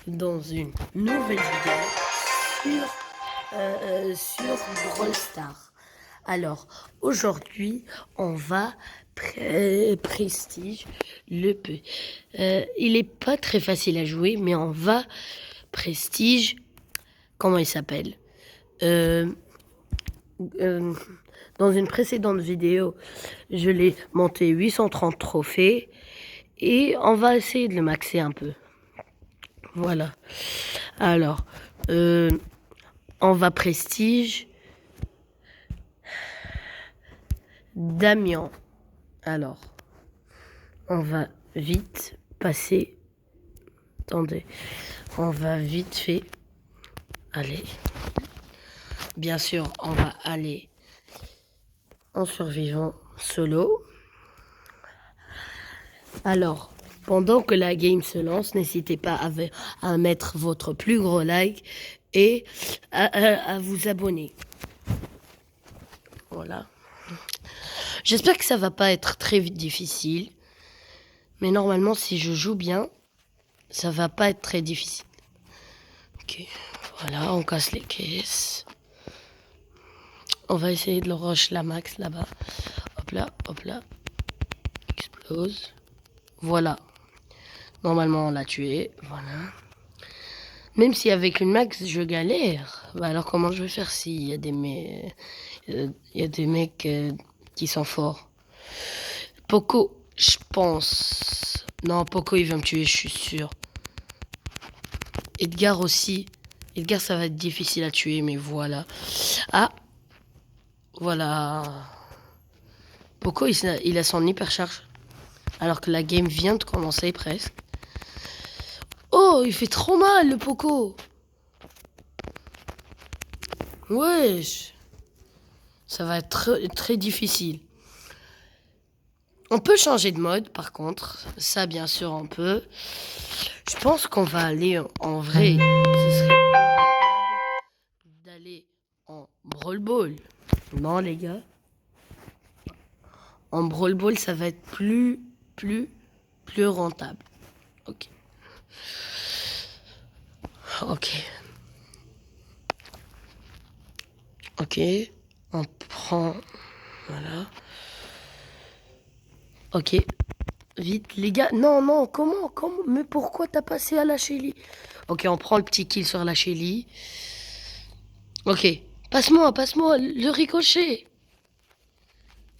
dans une nouvelle vidéo sur Brawl Stars. Alors, aujourd'hui, on va prestige le peu. Il est pas très facile à jouer, mais on va prestige. Comment il s'appelle euh, Dans une précédente vidéo, je l'ai monté 830 trophées et on va essayer de le maxer un peu. Voilà. Alors, on va prestige. Damien. Alors, on va vite passer. Attendez. On va vite fait. Allez. Bien sûr, on va aller en survivant solo. Alors, pendant que la game se lance, n'hésitez pas à mettre votre plus gros like et à vous abonner. Voilà. J'espère que ça va pas être très difficile. Mais normalement, si je joue bien, ça va pas être très difficile. Ok. Voilà, on casse les caisses. On va essayer de le rush la max là-bas. Hop là, hop là. Explose. Voilà. Normalement, on l'a tué. Voilà. Même si avec une max, je galère. Bah alors, comment je vais faire s'il y a des mecs qui sont forts? Poco, je pense. Non, Poco, il va me tuer, je suis sûr. Edgar aussi. Edgar, ça va être difficile à tuer, mais voilà. Ah, voilà. Poco, il a son hypercharge. Alors que la game vient de commencer presque. Oh, il fait trop mal, le Poco. Wesh. Ça va être très difficile. On peut changer de mode, par contre. Ça, bien sûr, on peut. Je pense qu'on va aller en vrai. Ce serait d'aller en Brawl Ball. Non, les gars. En Brawl Ball, ça va être plus rentable. Ok. Ok. Ok. On prend... Voilà. Ok. Vite, les gars. Non, non, comment? Mais pourquoi t'as passé à la Shelly? Ok, on prend le petit kill sur la Shelly. Ok. Passe-moi, le ricochet.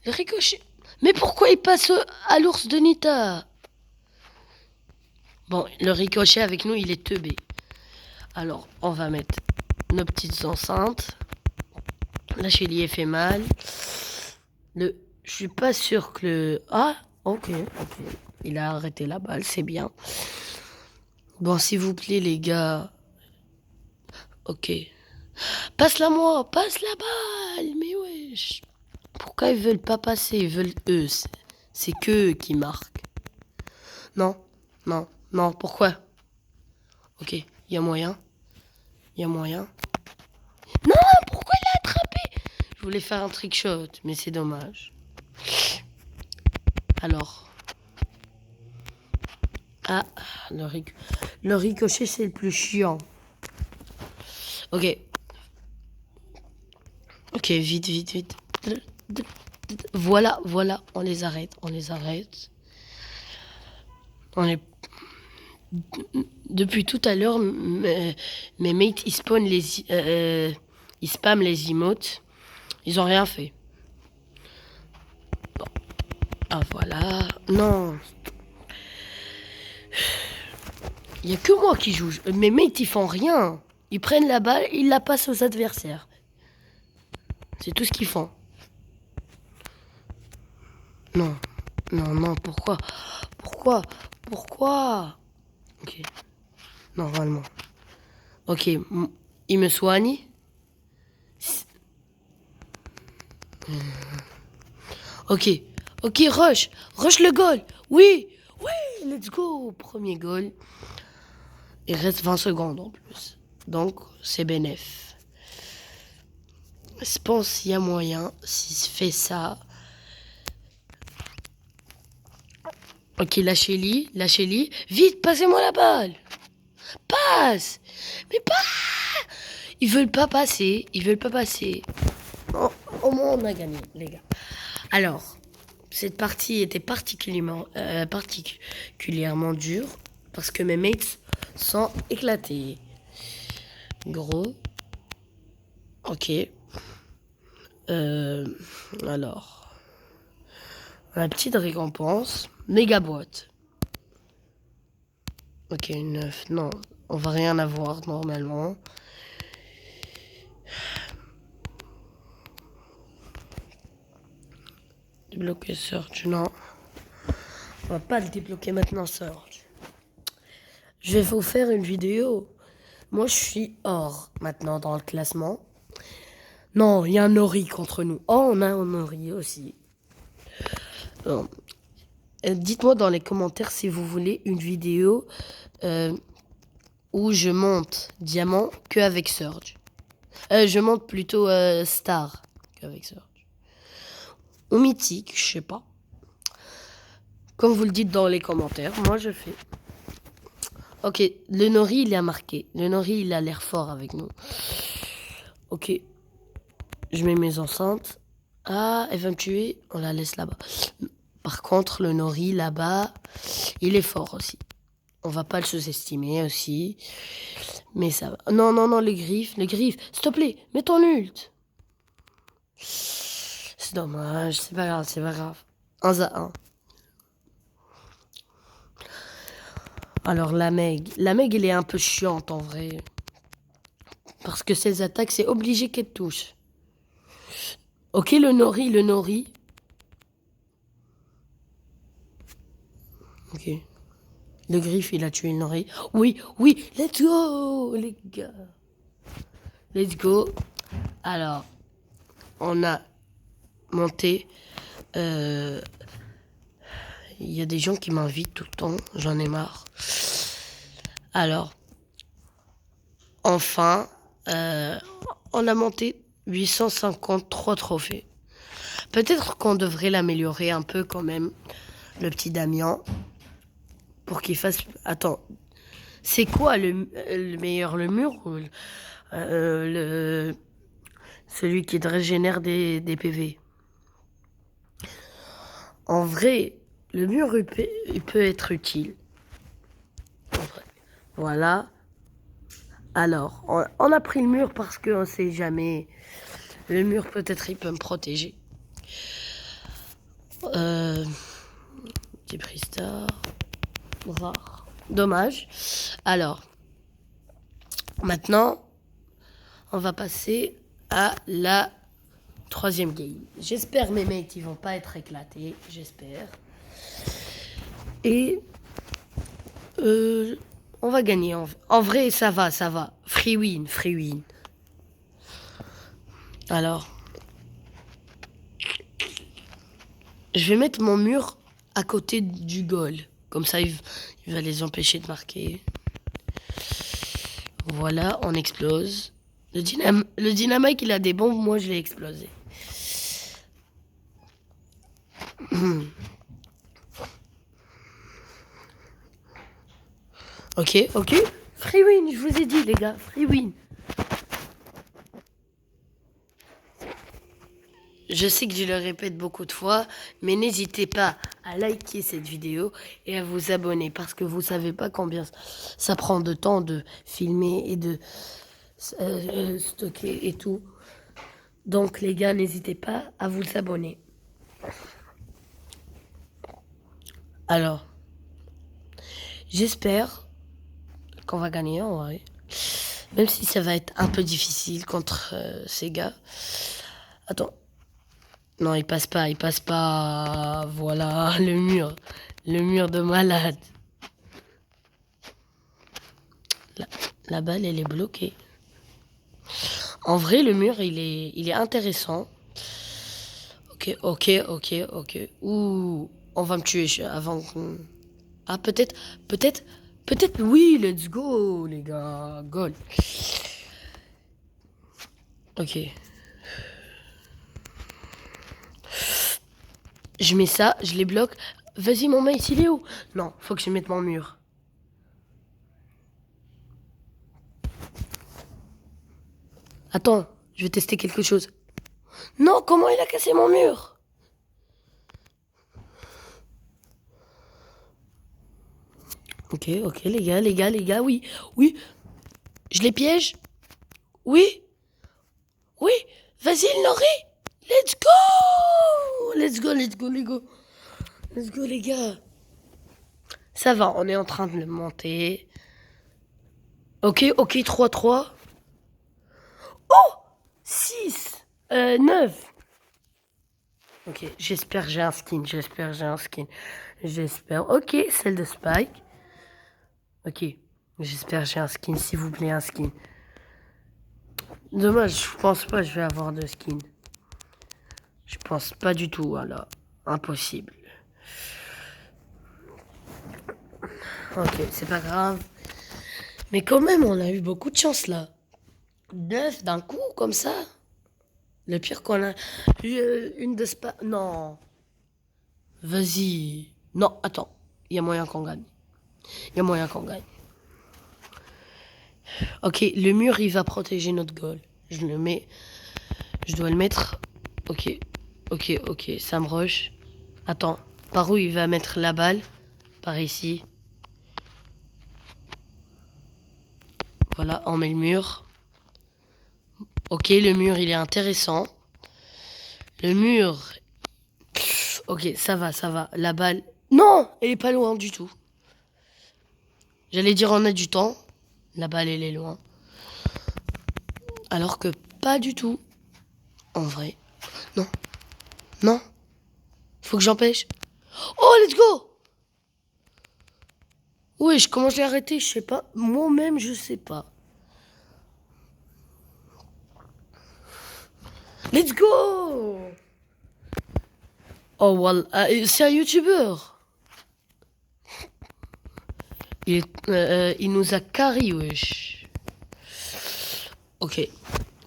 Le ricochet. Mais pourquoi il passe à l'ours de Nita? Bon, le ricochet avec nous, il est teubé. Alors, on va mettre nos petites enceintes. La Shelly fait mal. Je suis pas sûr que le... Ah, ok. Il a arrêté la balle, c'est bien. Bon, s'il vous plaît, les gars. Ok. Passe-la moi, passe la balle. Mais wesh. Pourquoi ils veulent pas passer? Ils veulent eux. C'est qu'eux qui marquent. Non, non, pourquoi? Ok, il y a moyen. Il y a moyen. Non, pourquoi il l'a attrapé? Je voulais faire un trick shot, mais c'est dommage. Alors. Ah, le ricochet, c'est le plus chiant. Ok. Ok, vite. Voilà, on les arrête. On est... Depuis tout à l'heure, mes mates, ils spamment les emotes. Ils ont rien fait. Bon. Ah, voilà. Non. Il y a que moi qui joue. Mes mates, ils font rien. Ils prennent la balle, ils la passent aux adversaires. C'est tout ce qu'ils font. Non, pourquoi? Ok, normalement. Ok, il me soigne. Ok, rush le goal. Oui, let's go. Premier goal. Il reste 20 secondes en plus. Donc, c'est bénéf. Je pense qu'il y a moyen, s'il se fait ça. Ok, lâchez-les. Vite, passez-moi la balle. passe. Mais pas. Ils veulent pas passer. Ils veulent pas passer. Oh, au moins, on a gagné, les gars. Alors, cette partie était particulièrement dure parce que mes mates sont éclatés. Gros. Ok. Alors, la petite récompense. Méga boîte. Ok, 9. Non, on va rien avoir normalement. Débloquer Search, non. On va pas le débloquer maintenant, Search. Je vais vous faire une vidéo. Moi, je suis hors maintenant dans le classement. Non, il y a un Ori contre nous. Oh, on a un Ori aussi. Bon. Dites-moi dans les commentaires si vous voulez une vidéo où je monte diamant qu'avec Surge. Je monte plutôt star qu'avec Surge. Ou mythique, je sais pas. Comme vous le dites dans les commentaires, moi je fais. Ok, le Nori il a marqué. Le Nori il a l'air fort avec nous. Ok. Je mets mes enceintes. Ah, elle va me tuer. On la laisse là-bas. Par contre, le Nori là-bas, il est fort aussi. On va pas le sous-estimer aussi. Mais ça va. Non, non, non, les griffes. S'il te plaît, mets ton ult. C'est dommage, c'est pas grave, c'est pas grave. 1 à 1. Alors la Meg, elle est un peu chiante en vrai. Parce que ses attaques, c'est obligé qu'elle touche. Ok, le Nori. Ok. Le griffe, il a tué le Nori. Oui, oui, let's go, les gars. Let's go. Alors, on a monté. Il y a des gens qui m'invitent tout le temps. J'en ai marre. Alors, enfin, on a monté 853 trophées. Peut-être qu'on devrait l'améliorer un peu quand même, le petit Damien, pour qu'il fasse... Attends, c'est quoi le meilleur, le mur ou celui qui te régénère des PV? En vrai, le mur, il peut être utile. Voilà. Alors, on a pris le mur parce qu'on ne sait jamais. Le mur, peut-être, il peut me protéger. J'ai pris star. Rare. Dommage. Alors, maintenant, on va passer à la 3e game. J'espère mes mates, ils vont pas être éclatés. J'espère. Et on va gagner. En vrai, ça va. Free win. Alors, je vais mettre mon mur à côté du goal. Comme ça, il va les empêcher de marquer. Voilà, on explose. Le dynamite, il a des bombes. Moi, je l'ai explosé. Ok. Free win, je vous ai dit, les gars. Free win. Je sais que je le répète beaucoup de fois, mais n'hésitez pas à liker cette vidéo et à vous abonner parce que vous savez pas combien ça prend de temps de filmer et de stocker et tout. Donc les gars, n'hésitez pas à vous abonner. Alors, j'espère qu'on va gagner en vrai. Même si ça va être un peu difficile contre ces gars. Attends. Non, il passe pas. Voilà, le mur de malade. La balle, elle est bloquée. En vrai, le mur, il est intéressant. Ok. Ouh, on va me tuer avant. Ah, peut-être, oui, let's go, les gars, goal. Ok. Je mets ça, je les bloque. Vas-y, mon mate, il est où? Non, faut que je mette mon mur. Attends, je vais tester quelque chose. Non, comment il a cassé mon mur? Ok, ok, les gars, oui. Oui, je les piège. Oui, oui. Vas-y, Nori. Let's go! Let's go, let's go, let's go. Let's go, les gars. Ça va, on est en train de le monter. Ok, ok, 3-3. Oh! 6. 9. Ok, j'espère que j'ai un skin, j'espère que j'ai un skin. J'espère. Ok, celle de Spike. Ok, j'espère que j'ai un skin, s'il vous plaît, un skin. Dommage, je pense pas que je vais avoir de skin. Je pense pas du tout, voilà. Impossible. Ok, c'est pas grave. Mais quand même, on a eu beaucoup de chance là. 9 d'un coup, comme ça. Le pire qu'on a eu une de spa. Non. Vas-y. Non, attends. Il y a moyen qu'on gagne. Il y a moyen qu'on gagne. Ok, le mur, il va protéger notre goal. Je le mets. Je dois le mettre. Ok. Ok, ok. Ça me rush. Attends. Par où il va mettre la balle? Par ici. Voilà, on met le mur. Ok, le mur, il est intéressant. Le mur. Ok, ça va, ça va. La balle. Non, elle est pas loin du tout. J'allais dire on a du temps. La balle, elle est loin. Alors que pas du tout. En vrai. Non. Non. Faut que j'empêche. Oh, let's go! Oui, comment je l'ai arrêté, je sais pas. Moi-même, je sais pas. Let's go! Oh, voilà. C'est un youtubeur. Il nous a carry, wesh. Ok.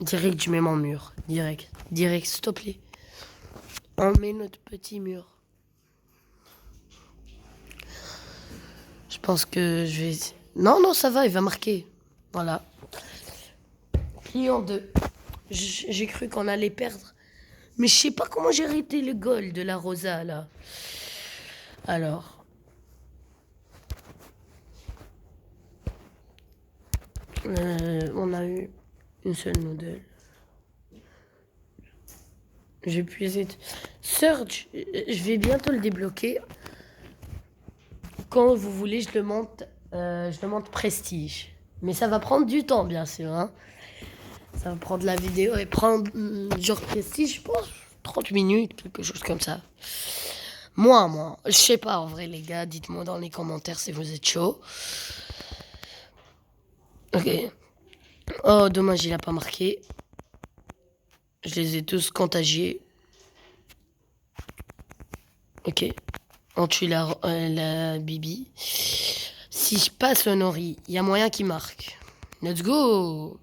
Direct, je mets mon mur. Direct. Direct, s'il te plaît. On met notre petit mur. Je pense que je vais... Non, non, ça va, il va marquer. Voilà. Client 2. J'ai cru qu'on allait perdre. Mais je sais pas comment j'ai arrêté le goal de la Rosa, là. Alors. On a eu une seule noodle. J'ai puisé. Surge, je vais bientôt le débloquer. Quand vous voulez, je le monte prestige. Mais ça va prendre du temps, bien sûr. Hein. Ça va prendre la vidéo et prendre genre prestige, je pense, 30 minutes, quelque chose comme ça. Moi. Je sais pas, en vrai, les gars. Dites-moi dans les commentaires si vous êtes chaud. Ok. Oh, dommage, il a pas marqué. Je les ai tous contagiés. Ok. On tue la Bibi. Si je passe le Nori, il y a moyen qu'il marque. Let's go!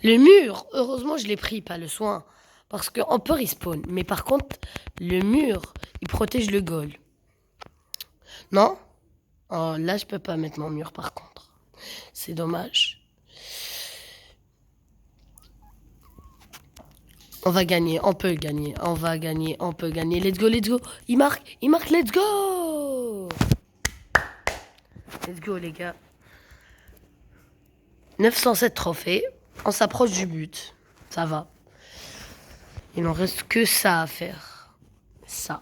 Le mur, heureusement je l'ai pris, pas le soin. Parce qu'on peut respawn. Mais par contre, le mur, il protège le goal. Non? Oh, là, je peux pas mettre mon mur par contre. C'est dommage. On va gagner, on peut gagner, on va gagner, on peut gagner. Let's go, let's go. Il marque, let's go! Let's go, les gars. 907 trophées. On s'approche du but. Ça va. Il n'en reste que ça à faire. Ça.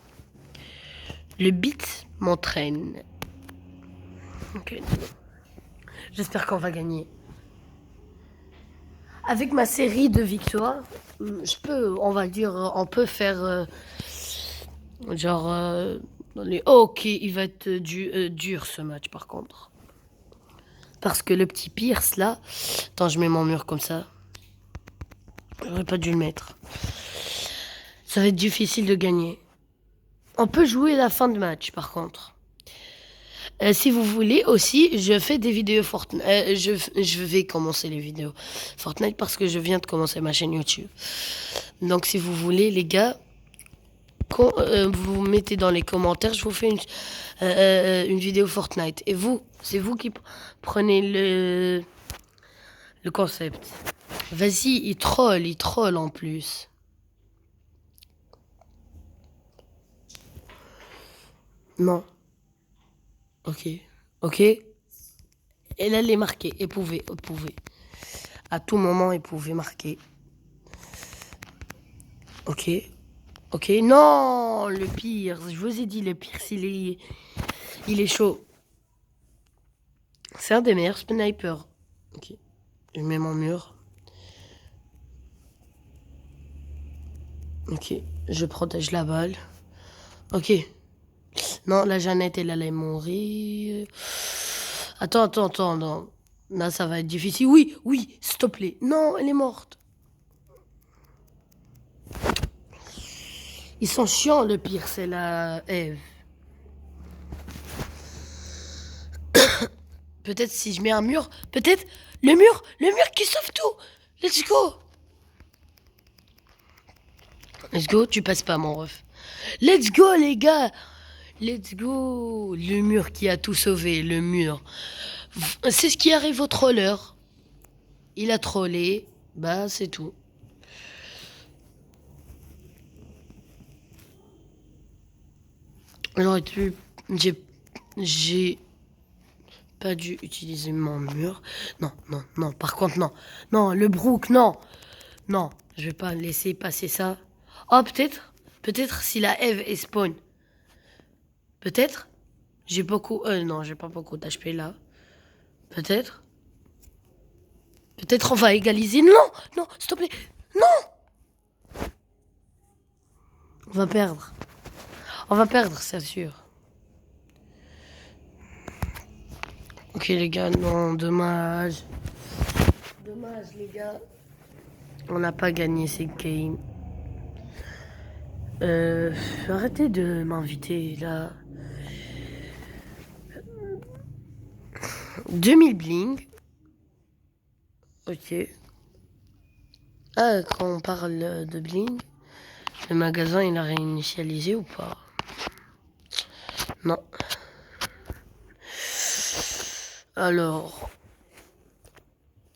Le beat m'entraîne. Ok. J'espère qu'on va gagner. Avec ma série de victoires, on va dire, on peut faire genre ok, il va être dur ce match par contre. Parce que le petit Pierce là, attends, je mets mon mur comme ça. J'aurais pas dû le mettre. Ça va être difficile de gagner. On peut jouer la fin de match par contre. Si vous voulez aussi, je fais des vidéos Fortnite. Je vais commencer les vidéos Fortnite parce que je viens de commencer ma chaîne YouTube. Donc si vous voulez les gars, quand vous mettez dans les commentaires, je vous fais une vidéo Fortnite. Et vous, c'est vous qui prenez le concept. Vas-y, il troll en plus. Non. Ok. Ok. Et là, elle est marquée. Elle pouvait. À tout moment, elle pouvait marquer. Ok. Ok. Non, le pire. Je vous ai dit, le pire, il est chaud. C'est un des meilleurs snipers. Ok. Je mets mon mur. Ok. Je protège la balle. Ok. Non, la Jeannette, elle allait mourir. Attends, non. Là, ça va être difficile. Oui, s'il te plaît. Non, elle est morte. Ils sont chiants, le pire, c'est la Eve. Peut-être si je mets un mur, peut-être le mur qui sauve tout. Let's go. Let's go, tu passes pas, mon ref. Let's go, les gars. Let's go. Le mur qui a tout sauvé, le mur. C'est ce qui arrive au troller. Il a trollé. Bah, c'est tout. J'aurais dû... J'ai pas dû utiliser mon mur. Non. Par contre, non. Non, le Brook, non. Non, je vais pas laisser passer ça. Oh, peut-être. Peut-être si la Eve est spawn. Peut-être. J'ai beaucoup... non, j'ai pas beaucoup d'HP là. Peut-être. Peut-être on va égaliser. Non, s'il te plaît. Non. On va perdre. On va perdre, c'est sûr. Ok, les gars, non, dommage. Dommage, les gars. On n'a pas gagné ces games. Arrêtez de m'inviter là. 2000 bling. Ok. Ah, quand on parle de bling, le magasin il a réinitialisé ou pas? Non. Alors,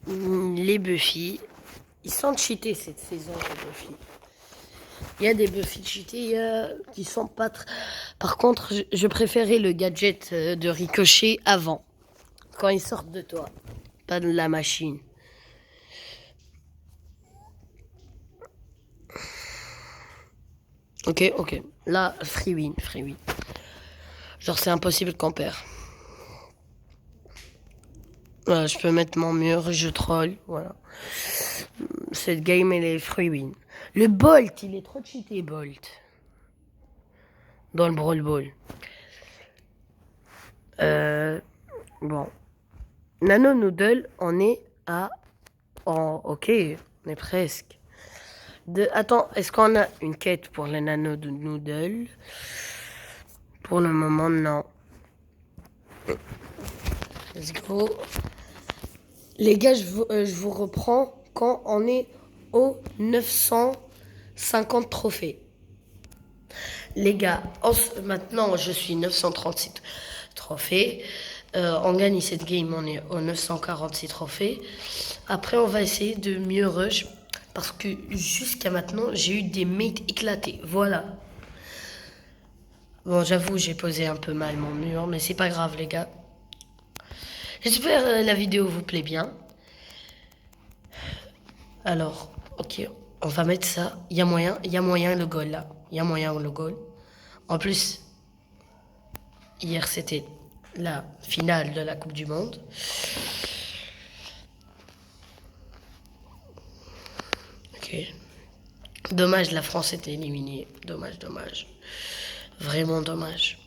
les Buffy, ils sont cheatés cette saison, les Buffy. Il y a des Buffy cheatés qui sont pas très... Par contre, je préférais le gadget de Ricochet avant, quand ils sortent de toi, pas de la machine. Ok. Là, free win. Genre, c'est impossible qu'on perd. Je peux mettre mon mur, je troll, voilà. Cette game, elle est free win. Le Bolt, il est trop cheaté, Bolt. Dans le Brawl Ball. Bon. Nano Noodle, on est à... ok, on est presque. Attends, est-ce qu'on a une quête pour les Nano Noodle? Pour le moment, non. Let's go. Les gars, je vous reprends quand on est au 950 trophées. Les gars, maintenant je suis 936 trophées. On gagne cette game, on est au 946 trophées. Après, on va essayer de mieux rush. Parce que jusqu'à maintenant, j'ai eu des mates éclatés. Voilà. Bon, j'avoue, j'ai posé un peu mal mon mur, mais c'est pas grave, les gars. J'espère la vidéo vous plaît bien. Alors, ok, on va mettre ça. Il y a moyen le goal là. Il y a moyen le goal. En plus, hier c'était la finale de la Coupe du Monde. Ok. Dommage, la France était éliminée. Dommage. Vraiment dommage.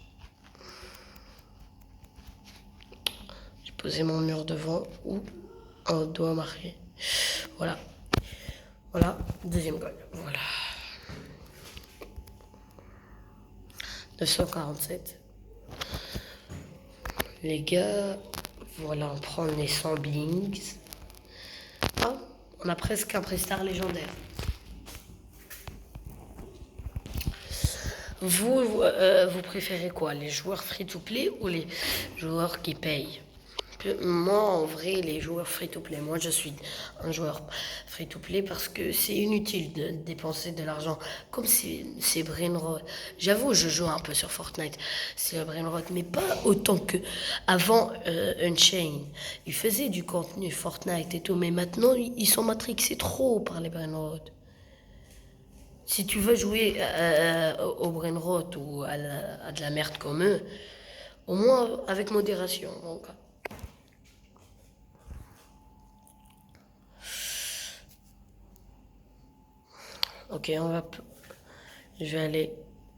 J'ai posé mon mur devant où on doit marquer. Voilà, deuxième goal. Voilà. 947. Les gars, voilà, on prend les 100 blings. Ah, on a presque un prestar légendaire. Vous préférez quoi? Les joueurs free-to-play ou les joueurs qui payent? Moi, en vrai, les joueurs free-to-play, moi je suis un joueur free-to-play parce que c'est inutile de dépenser de l'argent. Comme c'est Brainrot. J'avoue, je joue un peu sur Fortnite, c'est Brainrot, mais pas autant que avant Unchained. Ils faisaient du contenu Fortnite et tout, mais maintenant ils sont matrixés trop par les Brainrot. Si tu veux jouer au Brainrot ou à de la merde comme eux, au moins avec modération. Donc. Ok, je vais aller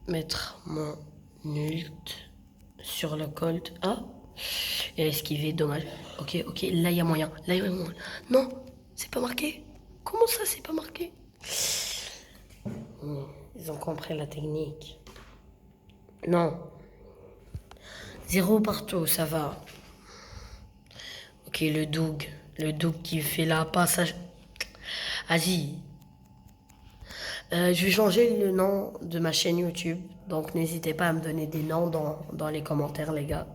mettre mon ult sur le colt. Ah, et esquiver, dommage. Ok, ok, là il y a moyen. Là il y a moyen. Non, c'est pas marqué. Comment ça, c'est pas marqué? Ils ont compris la technique. Non. Zéro partout, ça va. Ok, le Doug. Le Doug qui fait la passage. Vas-y. Je vais changer le nom de ma chaîne YouTube. Donc n'hésitez pas à me donner des noms dans les commentaires, les gars.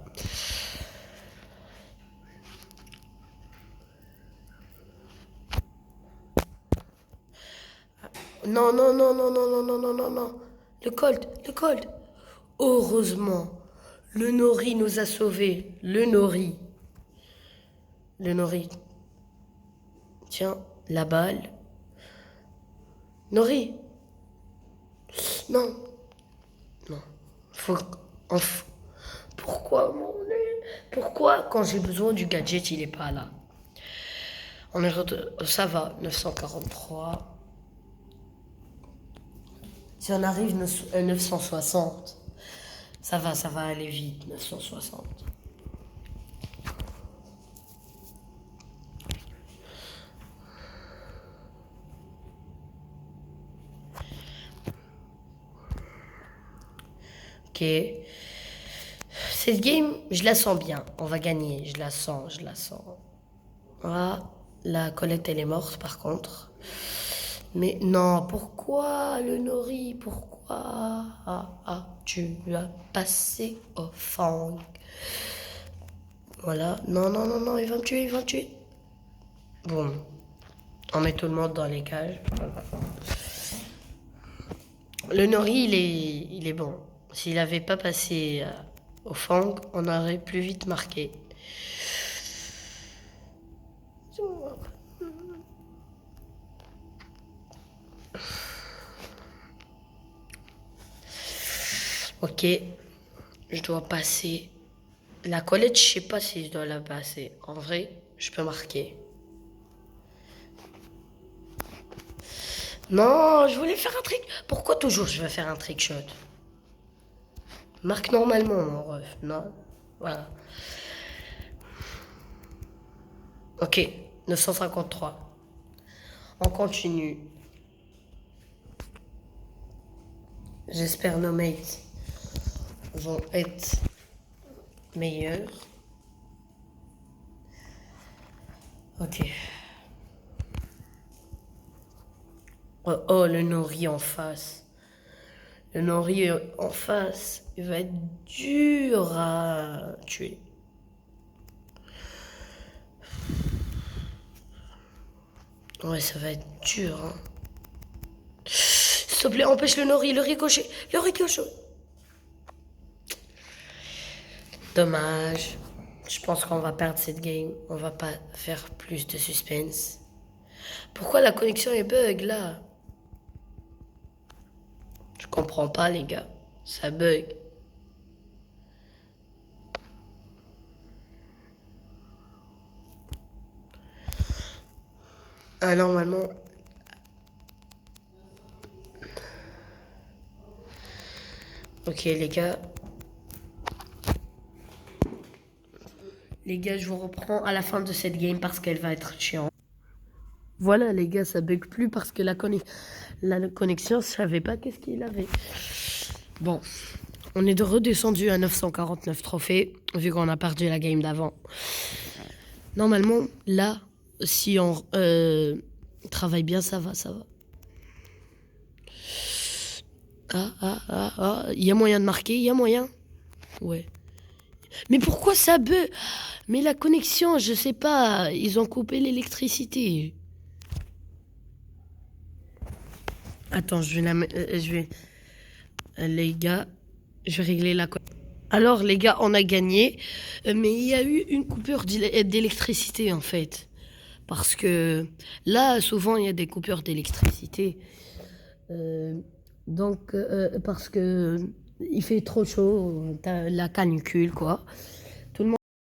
Non, non, non, non, non, non, non, non, non, non. Le Colt, le Colt. Heureusement, le Nori nous a sauvés. Le Nori. Le Nori. Tiens, la balle. Nori. Non. Non. Faut... enf- Pourquoi, mon Dieu? Pourquoi, quand j'ai besoin du gadget, il est pas là? Ça va, 943. Si on arrive à 960, ça va aller vite, 960. Ok. Cette game, je la sens bien. On va gagner. Je la sens, je la sens. Voilà. La collecte, elle est morte, par contre. Mais non, pourquoi le Nori? Pourquoi? Tu l'as passé au fang. Voilà. Non, non, non, non, il va me tuer, il va me tuer. Bon. On met tout le monde dans les cages. Le Nori, il est bon. S'il n'avait pas passé au fang, on aurait plus vite marqué. Ok, je dois passer. La Colette, je sais pas si je dois la passer. En vrai, je peux marquer. Non, je voulais faire un trick. Pourquoi toujours je veux faire un trick shot? Marque normalement, mon ref. Non. Voilà. Ok, 953. On continue. J'espère nos mates vont être meilleurs. Ok. Oh, oh, le Nori en face. Le Nori en face, il va être dur à tuer. Ouais, ça va être dur. Hein. S'il te plaît, empêche le Nori, le ricochet. Le ricochet. Dommage. Je pense qu'on va perdre cette game. On va pas faire plus de suspense. Pourquoi la connexion est bug là? Je comprends pas les gars. Ça bug. Ah normalement. Ok les gars. Les gars, je vous reprends à la fin de cette game parce qu'elle va être chiante. Voilà les gars, ça bug plus parce que la connexion, je savais pas qu'est-ce qu'il avait. Bon, on est redescendu à 949 trophées, vu qu'on a perdu la game d'avant. Normalement, là, si on travaille bien, ça va, ça va. Il y a moyen de marquer, il y a moyen. Ouais. Mais pourquoi ça bug? Mais la connexion, je sais pas, ils ont coupé l'électricité. Attends, je vais, les gars, je vais régler la connexion. Alors, les gars, on a gagné, mais il y a eu une coupure d'électricité en fait. Parce que là, souvent, il y a des coupures d'électricité. Euh, parce que il fait trop chaud, t'as la canicule, quoi.